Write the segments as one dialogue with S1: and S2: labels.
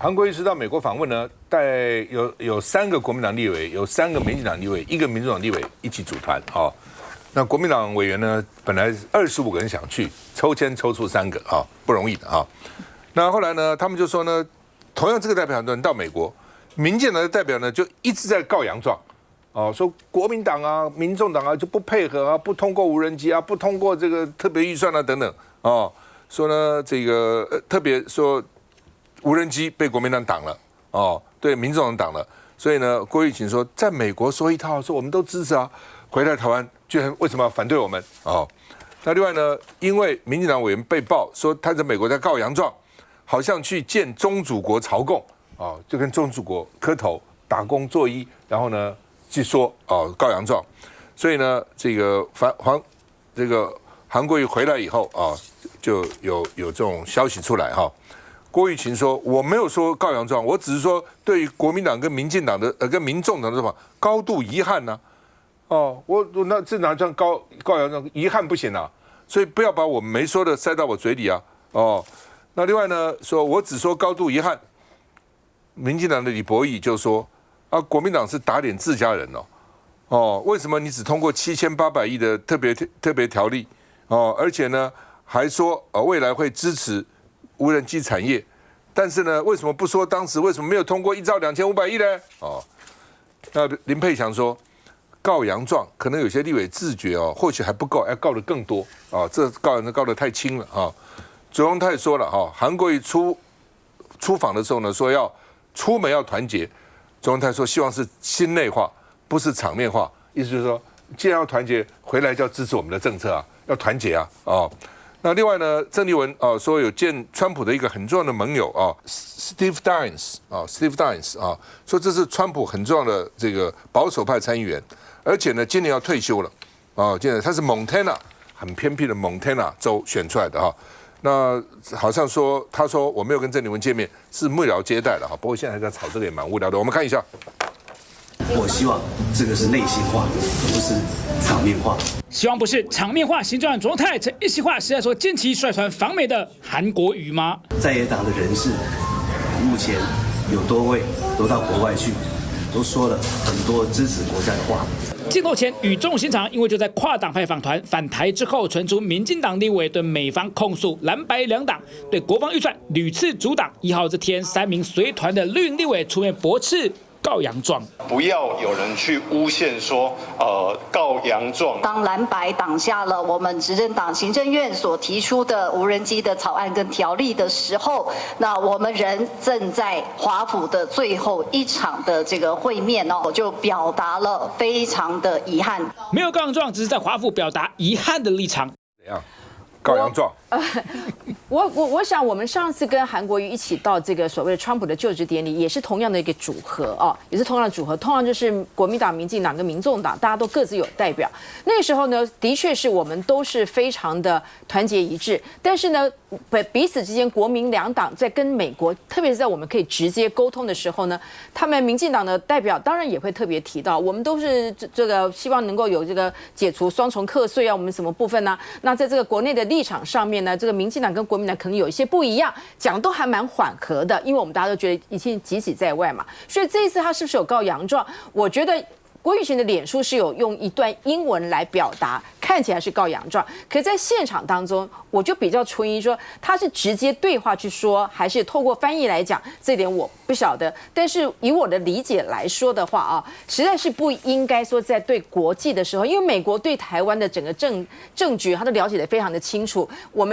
S1: 韩国瑜是到美国访问呢，带有3个国民党立委，有3个民进党立委，1个民主党立委一起组团哦。那国民党委员呢，本来25个人想去，抽签抽出3个啊，不容易的啊。那后来呢，他们就说呢，同样这个代表团到美国，民进党的代表呢就一直在告洋状，哦，说国民党啊、民众党啊就不配合啊，不通过无人机啊，不通过这个特别预算啊等等哦，说呢这个特别说无人机被国民党挡了哦，对民众党挡了，所以呢，郭玉琴说在美国说一套，说我们都支持啊，回来台湾居然为什么要反对我们哦？那另外呢，因为民进党委员被曝说他在美国在告洋状，好像去见宗主国朝贡哦，就跟宗主国磕头打工作揖，然后呢去说哦告洋状，所以呢这个韩国瑜回来以后啊，就有这种消息出来哈。郭玉琴说：“我没有说告洋状，我只是说对于国民党跟民进党的跟民众党的说法高度遗憾呐、啊。哦，我那这哪叫告洋状？遗憾不行啊，所以不要把我没说的塞到我嘴里啊。哦，那另外呢，说我只说高度遗憾。民进党的李博义就说啊，国民党是打脸自家人哦。哦，为什么你只通过7800亿的特别条例？哦，而且呢还说未来会支持无人机产业，但是呢，为什么不说当时为什么没有通过1兆2500亿呢？哦，那林佩祥说，告洋状可能有些立委自觉哦，或许还不够，要告得更多啊，这告洋状告得太轻了啊。卓荣泰说了哈，韩国瑜出访的时候呢，说要出门要团结，卓荣泰说希望是心内话，不是场面话，意思就是说，既然要团结，回来就要支持我们的政策啊，要团结啊，哦。那另外呢，郑丽文说有见川普的一个很重要的盟友Steve Daines 说这是川普很重要的这个保守派参议员，而且呢今年要退休了现在他是 Montana 很偏僻的 Montana 州选出来的那好像说他说我没有跟郑丽文见面，是幕僚接待的不过现在还在吵这个也蛮无聊的，我们看一下。
S2: 我希望这个是内心话，而不是场面话。
S3: 希望不是场面话。行政院卓荣泰曾一席话是在说近期率团访美的韩国瑜吗？
S2: 在野党的人士，目前有多位都到国外去，都说了很多支持国家的话。
S3: 镜头前语重心长，因为就在跨党派访团返台之后，传出民进党立委对美方控诉蓝白两党对国防预算屡次阻挡。1号这天，3名随团的绿营立委出面驳斥。告洋状，
S4: 不要有人去诬陷说，告洋状。
S5: 当蓝白挡下了我们执政党行政院所提出的无人机的草案跟条例的时候，那我们人正在华府的最后一场的这个会面就表达了非常的遗憾。
S3: 没有告洋状，只是在华府表达遗憾的立场。
S1: 怎样？告洋状？
S6: 我想我们上次跟韩国瑜一起到这个所谓的川普的就职典礼，也是同样的一个组合也是同样的组合，通常就是国民党、民进党跟民众党，大家都各自有代表。那个时候呢，的确是我们都是非常的团结一致，但是呢，彼此之间国民两党在跟美国，特别是在我们可以直接沟通的时候呢，他们民进党的代表当然也会特别提到，我们都是这个希望能够有这个解除双重课税我们什么部分呢？那在这个国内的立场上面呢，这个民进党跟国民党可能有一些不一样，讲都还蛮缓和的，因为我们大家都觉得已经急起在外嘛，所以这一次他是不是有告洋状？我觉得郭玉琴的脸书是有用一段英文来表达，看起来是告洋状，可是在现场当中，我就比较存疑说他是直接对话去说，还是透过翻译来讲，这点我不晓得。但是以我的理解来说的话实在是不应该说在对国际的时候，因为美国对台湾的整个政局，他都了解得非常的清楚。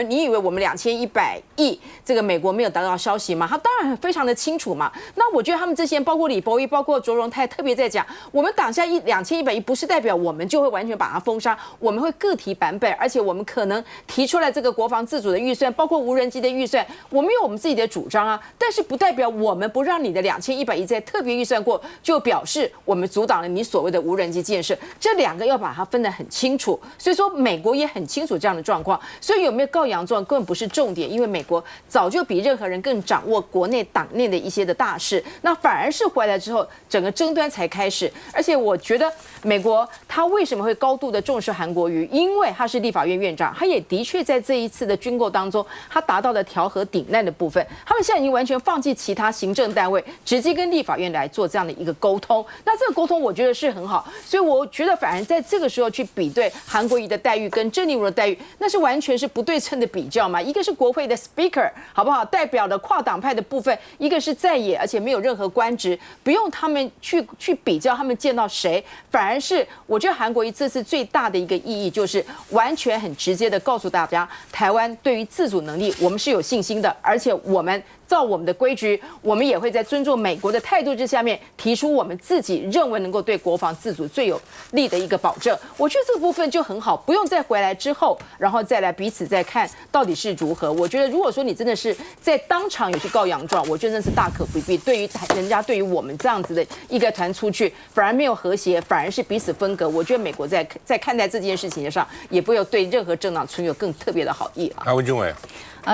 S6: 你以为我们2100亿这个美国没有得到消息吗？他当然非常的清楚嘛。那我觉得他们这些包括李博义，包括卓荣泰，特别在讲，我们挡下2100亿，不是代表我们就会完全把它封杀，我们会各提版本，而且我们可能提出来这个国防自主的预算，包括无人机的预算，我们有我们自己的主张但是不代表我们不让你的2100亿在特别预算过，就表示我们阻挡了你所谓的无人机建设，这两个要把它分得很清楚。所以说美国也很清楚这样的状况，所以有没有告洋状根本不是重点，因为美国早就比任何人更掌握国内党内的一些的大事，那反而是回来之后整个争端才开始。而且我我觉得美国他为什么会高度的重视韩国瑜？因为他是立法院院长，他也的确在这一次的军购当中，他达到了调和顶难的部分。他们现在已经完全放弃其他行政单位，直接跟立法院来做这样的一个沟通。那这个沟通我觉得是很好，所以我觉得反而在这个时候去比对韩国瑜的待遇跟郑丽如的待遇，那是完全是不对称的比较嘛。一个是国会的 Speaker， 好不好？代表了跨党派的部分，一个是在野，而且没有任何官职，不用他们去比较他们见到谁，反而是我觉得韩国瑜这次最大的一个意义就是完全很直接的告诉大家，台湾对于自主能力我们是有信心的，而且我们照我们的规矩，我们也会在尊重美国的态度之下面提出我们自己认为能够对国防自主最有利的一个保证。我觉得这个部分就很好，不用再回来之后，然后再来彼此再看到底是如何。我觉得如果说你真的是在当场有去告洋状，我觉得那是大可不必。对于人家对于我们这样子的一个团出去，反而没有和谐，反而是彼此分隔。我觉得美国在看待这件事情上，也不会对任何政党存有更特别的好意了。
S1: 温俊伟。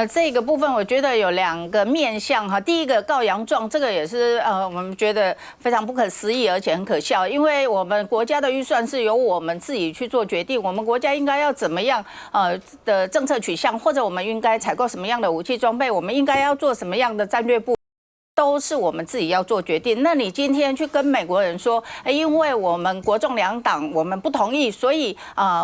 S7: 这个部分我觉得有2个面向哈。第一个告洋状，这个也是我们觉得非常不可思议，而且很可笑，因为我们国家的预算是由我们自己去做决定，我们国家应该要怎么样的政策取向，或者我们应该采购什么样的武器装备，我们应该要做什么样的战略部。都是我们自己要做决定。那你今天去跟美国人说，因为我们国众两党我们不同意，所以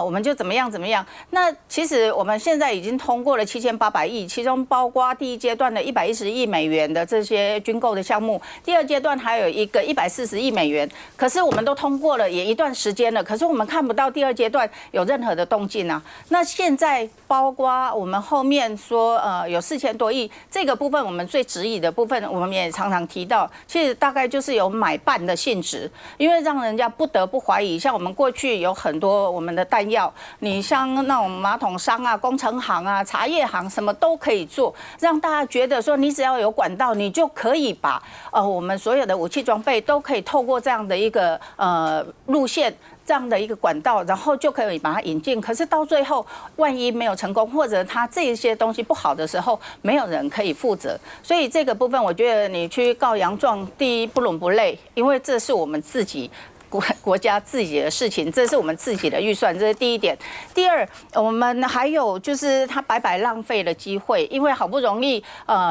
S7: 我们就怎么样怎么样。那其实我们现在已经通过了7800亿，其中包括第一阶段的110亿美元的这些军购的项目，第二阶段还有一个140亿美元。可是我们都通过了，也一段时间了，可是我们看不到第二阶段有任何的动静啊。那现在包括我们后面说有4000多亿，这个部分我们最质疑的部分，我们也常常提到，其实大概就是有买办的性质，因为让人家不得不怀疑。像我们过去有很多我们的弹药，你像那种马桶商啊、工程行啊、茶叶行，什么都可以做，让大家觉得说你只要有管道，你就可以把我们所有的武器装备都可以透过这样的一个路线。这样的一个管道，然后就可以把它引进。可是到最后，万一没有成功，或者它这些东西不好的时候，没有人可以负责。所以这个部分，我觉得你去告洋状，第一不伦不类，因为这是我们自己。国家自己的事情，这是我们自己的预算，这是第一点。第二，我们还有就是他白白浪费了机会，因为好不容易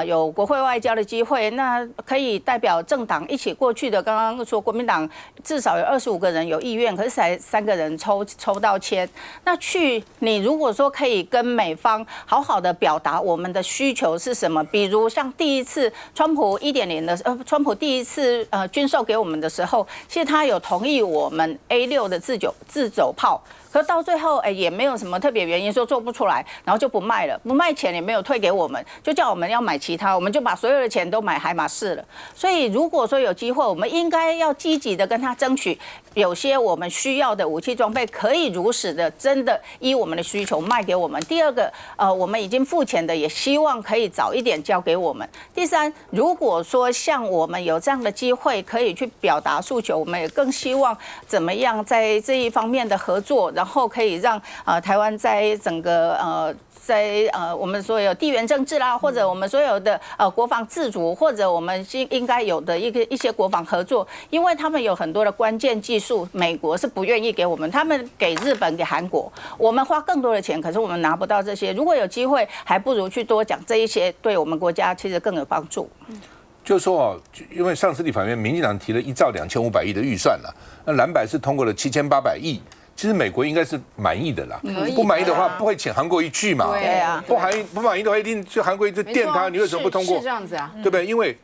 S7: 有国会外交的机会，那可以代表政党一起过去的。刚刚说国民党至少有25个人有意愿，可是才3个人抽到签。那你如果说可以跟美方好好的表达我们的需求是什么，比如像第一次川普1.0的川普第一次军售给我们的时候，其实他有同意我们 A6的自走炮，可是到最后也没有什么特别原因说做不出来，然后就不卖了，不卖钱也没有退给我们，就叫我们要买其他，我们就把所有的钱都买海马士了。所以如果说有机会，我们应该要积极的跟他争取，有些我们需要的武器装备可以如实的真的依我们的需求卖给我们。第二个，我们已经付钱的也希望可以早一点交给我们。第三，如果说像我们有这样的机会可以去表达诉求，我们也更希望怎么样在这一方面的合作，然后可以让台湾在整个在我们所有地缘政治啦，或者我们所有的国防自主，或者我们应该有的一些国防合作，因为他们有很多的关键技术，美国是不愿意给我们，他们给日本、给韩国，我们花更多的钱，可是我们拿不到这些。如果有机会，还不如去多讲这一些，对我们国家其实更有帮助。
S1: 就是说因为上次立法院民进党提了1兆2500亿的预算了，那蓝白是通过了7800亿。其实美国应该是满意的啦，不满意的话不会请韩国瑜去嘛。
S6: 对啊，
S1: 不满意的话一定去韩国瑜就电他，你为什么不通过？
S6: 是这样子啊，
S1: 对不对？因为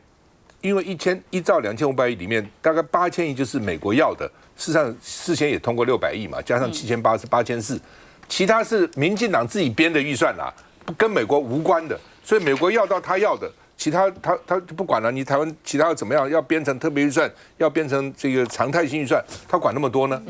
S1: 1兆2500亿里面大概8000亿就是美国要的，事实上事先也通过600亿嘛，加上7800是8400，其他是民进党自己编的预算啦，跟美国无关的，所以美国要到他要的。其他他就不管了，你台湾其他要怎么样，要编成特别预算，要编成这个常态性预算，他管那么多呢？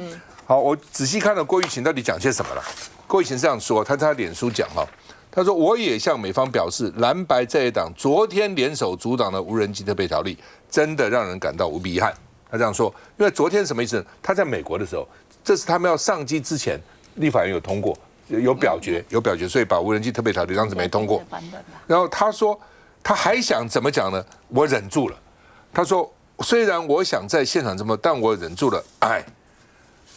S1: 好，我仔细看了郭玉琴到底讲些什么了。郭玉琴这样说，他在他脸书讲哈，他说我也向美方表示，蓝白在野党昨天联手阻挡了无人机特别条例，真的让人感到无比遗憾。他这样说，因为昨天什么意思？他在美国的时候，这是他们要上机之前，立法院有通过，有表决，所以把无人机特别条例当时没通过。然后他说。他还想怎么讲呢？我忍住了。他说：“虽然我想在现场这么，但我忍住了。哎，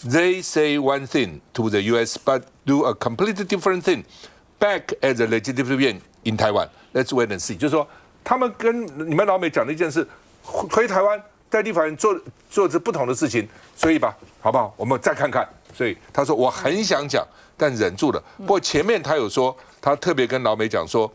S1: they say one thing to the U.S. but do a completely different thing back at the legislative yuan in Taiwan. Let's wait and see。就是说，他们跟你们老美讲的一件事，回台湾在立法院做着不同的事情，所以吧，好不好？我们再看看。所以他说我很想讲，但忍住了。不过前面他有说，他特别跟老美讲说，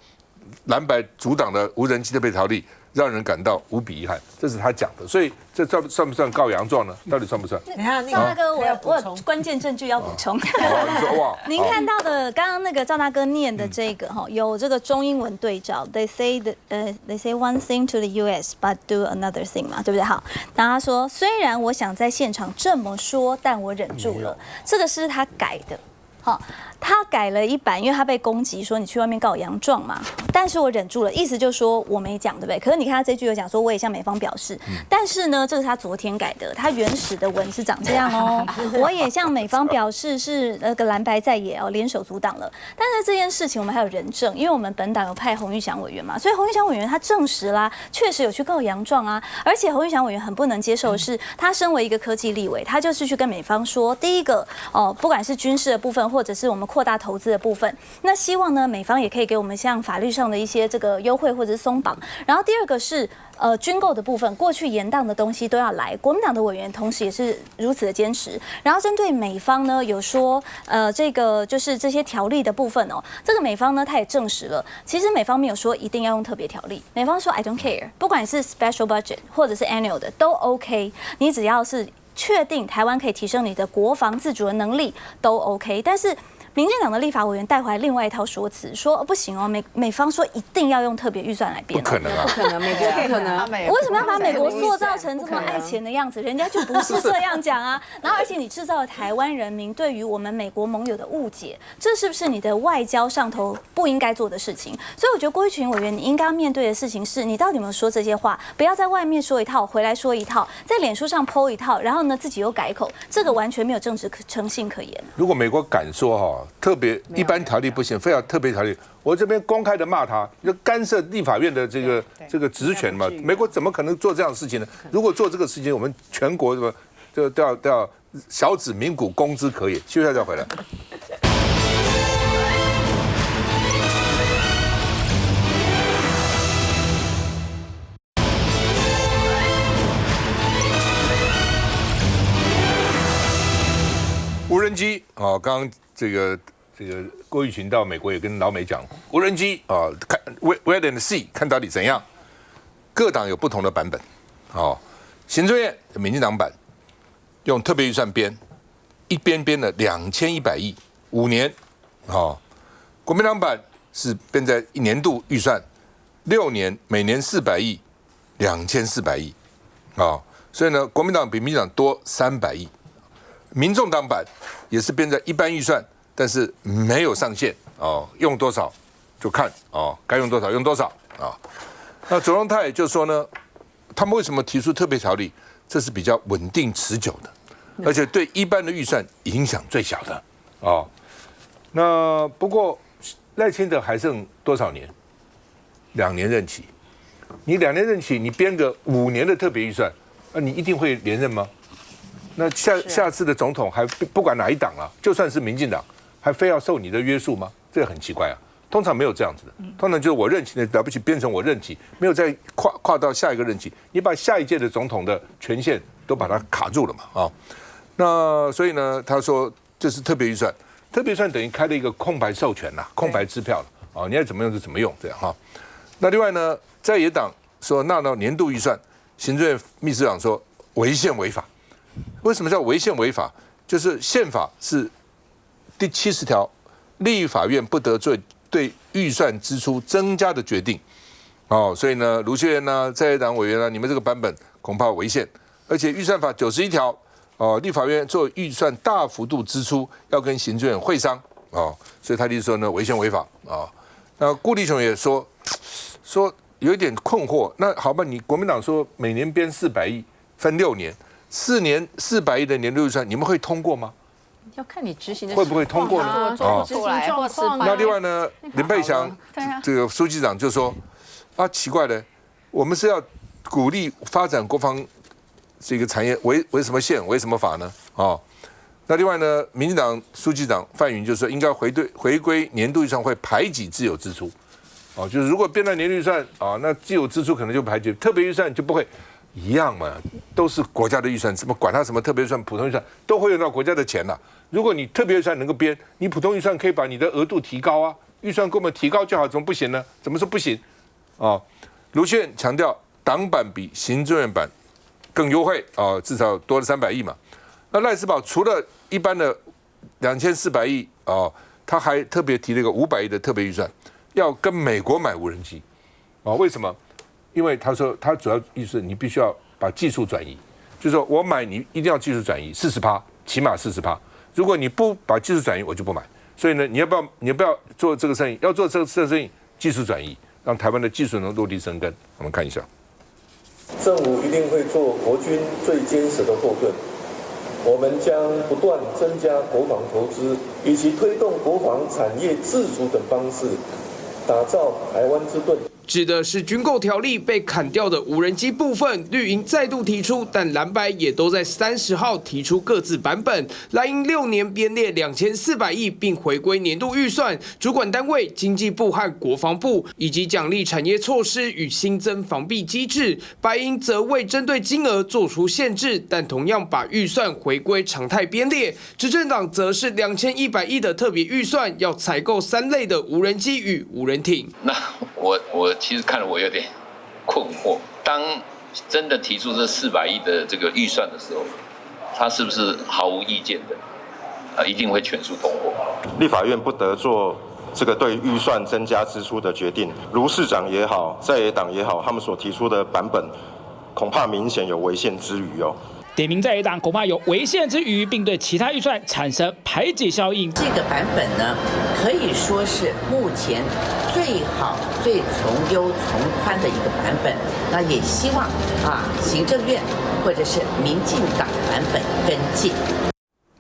S1: 蓝白阻挡的无人机特别条例。让人感到无比遗憾，这是他讲的，所以这算不算告洋状呢？到底算不算？
S8: 你看赵大哥，我有关键证据要补充。您看到的刚刚那个赵大哥念的这个哈，有这个中英文对照。They say one thing to the U.S. but do another thing 嘛，对不对？好，然后他说，虽然我想在现场这么说，但我忍住了。这个是他改的，好。他改了一版，因为他被攻击说你去外面告洋状嘛，但是我忍住了，意思就是说我没讲，对不对？可是你看他这句有讲说我也向美方表示，但是呢，这是他昨天改的，他原始的文是长这样哦，我也向美方表示是那个蓝白在野哦联手阻挡了，但是这件事情我们还有人证，因为我们本党有派洪玉祥委员嘛，所以洪玉祥委员他证实啦，确实有去告洋状啊，而且洪玉祥委员很不能接受的是，他身为一个科技立委，他就是去跟美方说，第一个哦，不管是军事的部分，或者是我们扩大投资的部分，那希望呢美方也可以给我们像法律上的一些这个优惠或者是松绑。然后第二个是军购的部分，过去延宕的东西都要来，国民党的委员同时也是如此的坚持。然后针对美方呢有说这个就是这些条例的部分哦，这个美方呢他也证实了，其实美方没有说一定要用特别条例，美方说 I don't care， 不管是 special budget 或者是 annual 的都 OK， 你只要是确定台湾可以提升你的国防自主的能力都 OK， 但是。民进党的立法委员带回来另外一套说辞，说不行哦，美方说一定要用特别预算来编，
S1: 不可能啊，
S6: 不可能，美国不可能。
S8: 为什么要把美国塑造成这么爱钱的样子？人家就不是这样讲啊。然后，而且你制造了台湾人民对于我们美国盟友的误解，这是不是你的外交上头不应该做的事情？所以我觉得郭玉群委员，你应该面对的事情是你到底有没有说这些话？不要在外面说一套，回来说一套，在脸书上 po 一套，然后呢自己又改口，这个完全没有政治诚信可言。
S1: 如果美国敢说哈，特别一般条例不行，非要特别条例，我这边公开的骂他，就干涉立法院的这个职权嘛。美国怎么可能做这样的事情呢？如果做这个事情，我们全国什么都要小指名股公之可也。休息一下再回来。无人机啊，刚刚这个郭玉群到美国也跟老美讲，无人机啊，看 wait and see， 看到底怎样。各党有不同的版本，哦，行政院民进党版用特别预算编，一编了2100亿，5年，哦，国民党版是编在一年度预算，6年，每年400亿，2400亿，哦，所以呢，国民党比民进党多300亿。民众党版也是编在一般预算，但是没有上限哦，用多少就看哦，该用多少用多少啊。那左荣泰就说呢，他们为什么提出特别条例？这是比较稳定持久的，而且对一般的预算影响最小的哦。那不过赖清德还剩多少年？2年任期，你2年任期，你编个5年的特别预算，你一定会连任吗？那下次的总统还不管哪一党啊，就算是民进党，还非要受你的约束吗？这个很奇怪啊。通常没有这样子的，通常就是我任期的了不起变成我任期，没有再跨到下一个任期，你把下一届的总统的权限都把它卡住了嘛啊。那所以呢，他说这是特别预算，特别预算等于开了一个空白授权啦，空白支票了啊，你爱怎么用就怎么用这样哈。那另外呢，在野党说纳到年度预算，行政院秘书长说违宪违法。为什么叫违宪违法？就是宪法是第70条，立法院不得对预算支出增加的决定。哦，所以呢，卢秀燕呢，在野党委员呢，你们这个版本恐怕违宪，而且预算法91条，哦，立法院做预算大幅度支出要跟行政院会商，哦，所以他就说呢，违宪违法啊。那顾立雄也说有一点困惑，那好吧，你国民党说每年编400亿，分6年。4年400亿的年度预算，你们会通过吗？
S6: 要看你执行的
S1: 会不会通过呢？
S6: 做出来状况。
S1: 那另外呢，林沛祥这个书记长就说啊，奇怪了，我们是要鼓励发展国防这个产业，违什么宪，违什么法呢？哦，那另外呢，民进党书记长范云就说，应该回归年度预算会排挤自有支出，哦，就是如果变成年度预算啊，那自有支出可能就排挤，特别预算就不会一样嘛，都是国家的预算，怎么管它什么特别预算、普通预算，都会用到国家的钱呐。如果你特别预算能够编，你普通预算可以把你的额度提高啊，预算给我们提高就好，怎么不行呢？怎么说不行？啊，卢秀燕强调，党版比行政院版更优惠啊，至少多了300亿嘛。那赖士葆除了一般的2400亿啊，他还特别提了一个500亿的特别预算，要跟美国买无人机啊？为什么？因为他说他主要意思你必须要把技术转移，就是说我买你一定要技术转移40%，起码40%。如果你不把技术转移，我就不买。所以呢，你要不要做这个生意？要做这个生意，技术转移，让台湾的技术能落地生根。我们看一下，
S9: 政府一定会做国军最坚实的后盾。我们将不断增加国防投资，以及推动国防产业自主等方式，打造台湾之盾。
S10: 指的是军购条例被砍掉的无人机部分，绿营再度提出，但蓝白也都在30号提出各自版本。蓝营6年编列2400亿，并回归年度预算，主管单位经济部和国防部，以及奖励产业措施与新增防弊机制。白营则未针对金额做出限制，但同样把预算回归常态编列。执政党则是2100亿的特别预算，要采购3类的无人机与无人艇。
S11: 那我其实看了我有点困惑，当真的提出这400亿的这个预算的时候，他是不是毫无意见的？一定会全数通过。
S12: 立法院不得做这个对预算增加支出的决定。卢市长也好，在野党也好，他们所提出的版本，恐怕明显有违宪之余哦。
S3: 点名在野党恐怕有违宪之余，并对其他预算产生排挤效应。
S13: 这个版本呢，可以说是目前最好、最从优、从宽的一个版本。那也希望行政院或者是民进党版本跟进。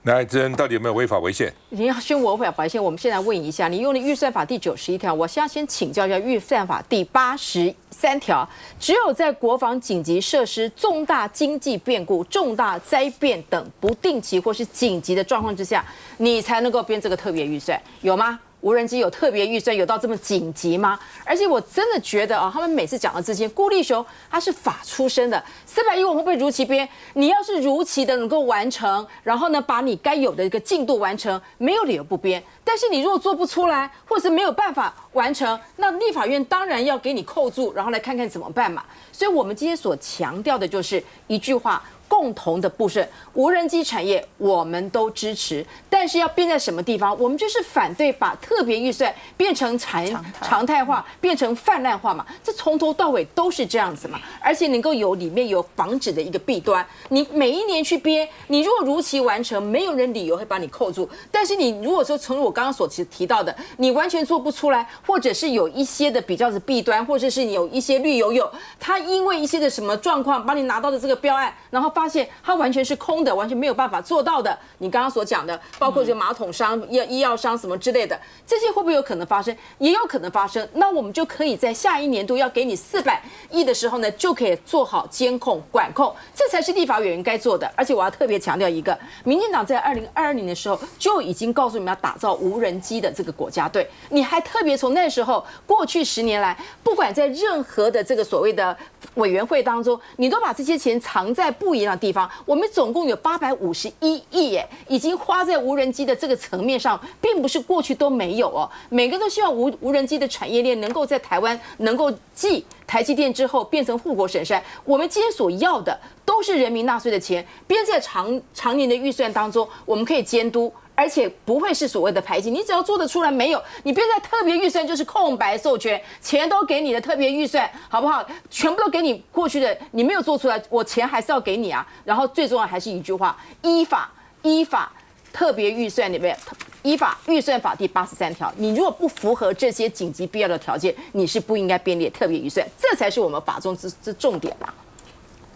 S1: 来，这人到底有没有违法违宪？
S6: 你要宣违法违宪，我们现在问一下，你用了预算法第91条，我现在先请教一下预算法第83条，只有在国防紧急设施、重大经济变故、重大灾变等不定期或是紧急的状况之下，你才能够编这个特别预算，有吗？无人机有特别预算，有到这么紧急吗？而且我真的觉得他们每次讲的这些，顾立雄他是法出身的，400亿我们会不会如期编？你要是如期的能够完成，然后呢把你该有的一个进度完成，没有理由不编。但是你如果做不出来，或者是没有办法完成，那立法院当然要给你扣住，然后来看看怎么办嘛。所以我们今天所强调的就是一句话。共同的部分，无人机产业我们都支持，但是要变在什么地方？我们就是反对把特别预算变成常态化，变成泛滥化嘛。这从头到尾都是这样子嘛，而且能够里面有防止的一个弊端。你每一年去编，你如果如期完成，没有人理由会把你扣住。但是你如果说从我刚刚所提到的，你完全做不出来，或者是有一些的比较的弊端，或者是你有一些绿油油，他因为一些的什么状况把你拿到的这个标案，然后发现它完全是空的，完全没有办法做到的。你刚刚所讲的，包括这马桶商、医药商什么之类的，这些会不会有可能发生？也有可能发生。那我们就可以在下一年度要给你400亿的时候呢，就可以做好监控管控，这才是立法委员该做的。而且我要特别强调一个，民进党在2022年的时候就已经告诉你们要打造无人机的这个国家队，你还特别从那时候过去10年来，不管在任何的这个所谓的委员会当中，你都把这些钱藏在不一样的地方。我们总共有851亿耶，已经花在无人机的这个层面上，并不是过去都没有哦。每个都希望无人机的产业链能够在台湾能够继台积电之后变成护国神山。我们今天所要的都是人民纳税的钱，编在常年的预算当中，我们可以监督。而且不会是所谓的排挤，你只要做得出来，没有你编在特别预算就是空白授权，钱都给你的特别预算，好不好？全部都给你过去的，你没有做出来，我钱还是要给你啊。然后最重要还是一句话，依法特别预算里面，依法预算法第83条，你如果不符合这些紧急必要的条件，你是不应该编列特别预算，这才是我们法中之重点啦。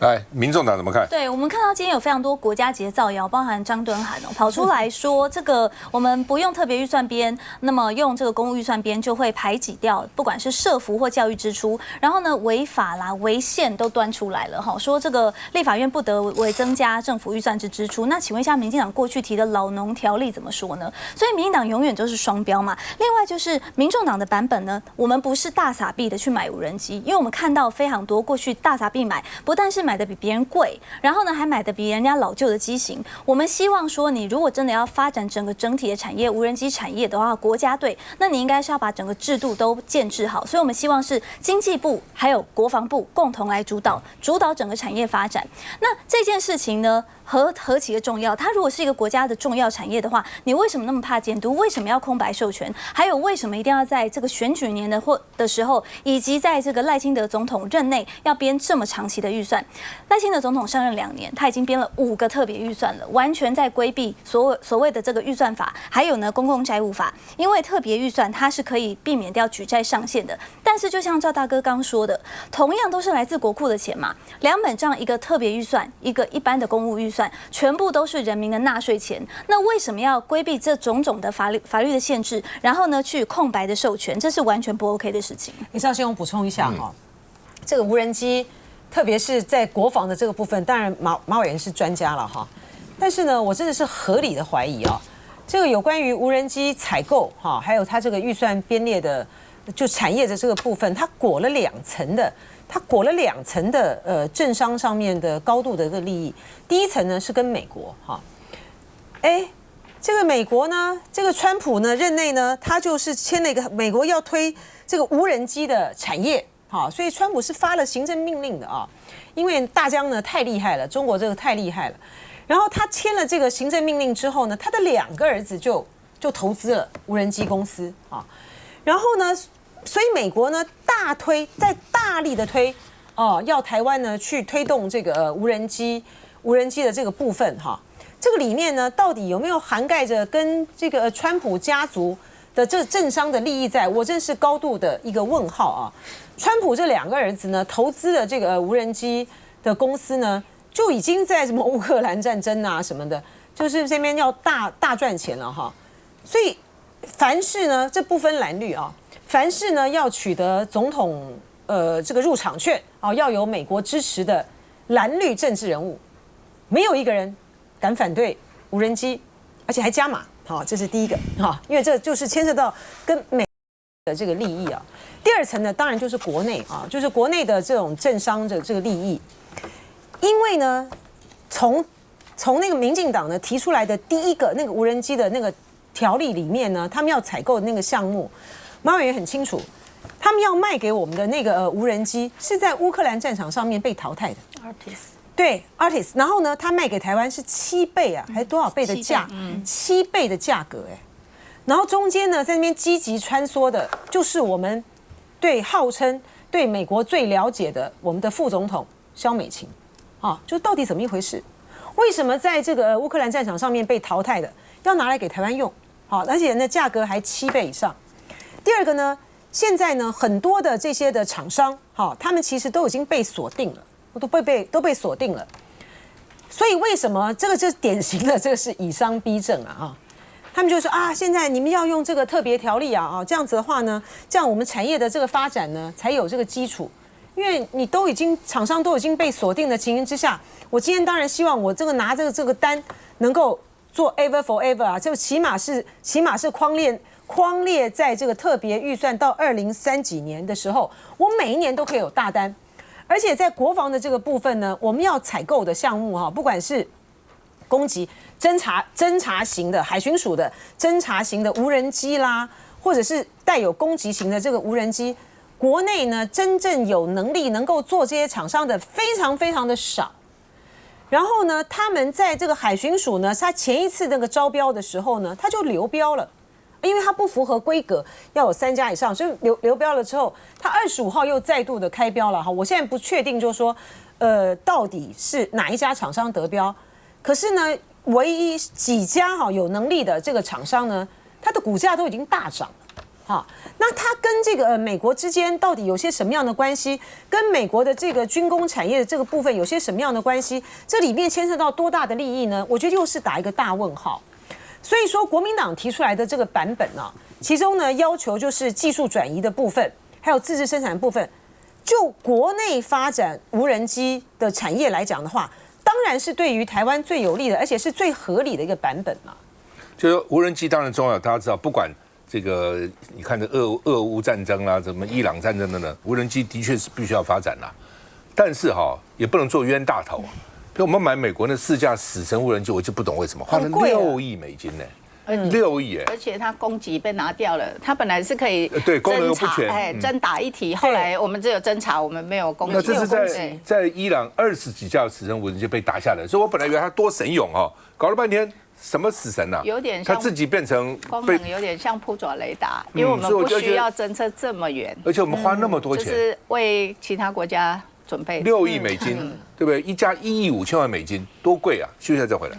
S1: 来，民众党怎么看？
S8: 对，我们看到今天有非常多国家级的造谣，包含张敦涵跑出来说，这个我们不用特别预算编，那么用这个公务预算编就会排挤掉，不管是社福或教育支出，然后呢违法啦、违宪都端出来了说这个立法院不得为增加政府预算之支出。那请问一下，民进党过去提的老农条例怎么说呢？所以民进党永远都是双标嘛。另外就是民众党的版本呢，我们不是大撒币的去买无人机，因为我们看到非常多过去大撒币买，不但是买的比别人贵，然后呢还买的比人家老旧的机型。我们希望说，你如果真的要发展整体的产业，无人机产业的话，国家队，那你应该是要把整个制度都建制好。所以我们希望是经济部还有国防部共同来主导整个产业发展。那这件事情呢，何其的重要？它如果是一个国家的重要产业的话，你为什么那么怕监督？为什么要空白授权？还有为什么一定要在这个选举年的时候，以及在这个赖清德总统任内要编这么长期的预算？赖清德总统上任2年，他已经编了5个特别预算了，完全在规避所谓的这个预算法，还有呢公共债务法。因为特别预算它是可以避免掉举债上限的，但是就像赵大哥刚说的，同样都是来自国库的钱嘛，2本账，一个特别预算，一个一般的公务预算，全部都是人民的纳税钱。那为什么要规避这种种的法律的限制，然后呢去空白的授权？这是完全不 OK 的事情。
S14: 李少先，我补充一下这个无人机，特别是在国防的这个部分，当然马委员是专家了但是呢，我真的是合理的怀疑这个有关于无人机采购还有它这个预算编列的就产业的这个部分，它裹了2层的政商上面的高度的这个利益。第一层呢是跟美国这个美国呢，这个川普呢任内呢，他就是签了一个美国要推这个无人机的产业所以川普是发了行政命令的因为大疆呢太厉害了，中国这个太厉害了。然后他签了这个行政命令之后呢，他的2个儿子就投资了无人机公司然后呢，所以美国呢大力的推要台湾呢去推动这个无人机的这个部分这个里面呢到底有没有涵盖着跟这个川普家族的这政商的利益在？我真是高度的一个问号川普这2个儿子呢投资的这个无人机的公司呢，就已经在什么乌克兰战争啊什么的，就是这边要大赚钱了所以凡事呢，这不分蓝绿凡事呢要取得总统这个入场券要有美国支持的蓝绿政治人物，没有一个人敢反对无人机，而且还加码这是第一个因为这就是牵涉到跟美的这个利益第二层呢，当然就是国内就是国内的这种政商的这个利益。因为呢，从那个民进党呢提出来的第一个那个无人机的那个条例里面呢，他们要采购的那个项目，马委员很清楚，他们要卖给我们的那个无人机是在乌克兰战场上面被淘汰的 Artis， 对 Artis， 然后呢，他卖给台湾是7倍还是多少倍的7倍的价格然后中间呢在那边积极穿梭的，就是我们号称对美国最了解的我们的副总统萧美琴。就到底怎么一回事？为什么在这个乌克兰战场上面被淘汰的，要拿来给台湾用？而且呢价格还7倍以上。第二个呢，现在呢很多的这些的厂商，他们其实都已经被锁定了，都被锁定了。所以为什么这个就是典型的这个是以商逼政他们就说现在你们要用这个特别条例这样子的话呢，这样我们产业的这个发展呢才有这个基础。因为你厂商都已经被锁定的情形之下，我今天当然希望我这个拿这个单能够做 ever forever就起码是匡列在这个特别预算到2030几年的时候，我每一年都可以有大单。而且在国防的这个部分呢，我们要采购的项目不管是攻击侦察型的海巡署的侦察型的无人机啦，或者是带有攻击型的这个无人机。国内呢，真正有能力能够做这些厂商的非常非常的少。然后呢，他们在这个海巡署呢，他前一次那个招标的时候呢，他就流标了，因为他不符合规格，要有3家以上，所以流标了之后，他25号又再度的开标了我现在不确定，就是说，到底是哪一家厂商得标？可是呢，唯一几家有能力的这个厂商呢，它的股价都已经大涨了。哈，那它跟这个美国之间到底有些什么样的关系？跟美国的这个军工产业的这个部分有些什么样的关系？这里面牵涉到多大的利益呢？我觉得又是打一个大问号。所以说，国民党提出来的这个版本呢，其中呢要求就是技术转移的部分，还有自制生产的部分，就国内发展无人机的产业来讲的话，当然是对于台湾最有利的，而且是最合理的一个版本嘛。
S1: 就是无人机当然重要，大家知道，不管这个你看这俄乌战争啦，什么伊朗战争等等，无人机的确是必须要发展啦。但是也不能做冤大头。比如我们买美国那4架死神无人机，我就不懂为什么花了6亿美金呢？6亿
S7: 而且它攻击被拿掉了，它本来是可以
S1: 对功能又不全，
S7: 侦打一体，后来我们只有侦查，我们没有攻击。
S1: 那这是在伊朗20几架死神无人机被打下来，所以我本来以为它多神勇搞了半天什么死神啊？
S7: 有点像
S1: 它自己变成
S7: 功能有点像扑爪雷达，因为我们不需要侦测这么远，
S1: 而且我们花那么多钱，
S7: 就是为其他国家准备
S1: 6亿美金，对不对？一架1亿5千万美金，多贵啊！休息一下再回来。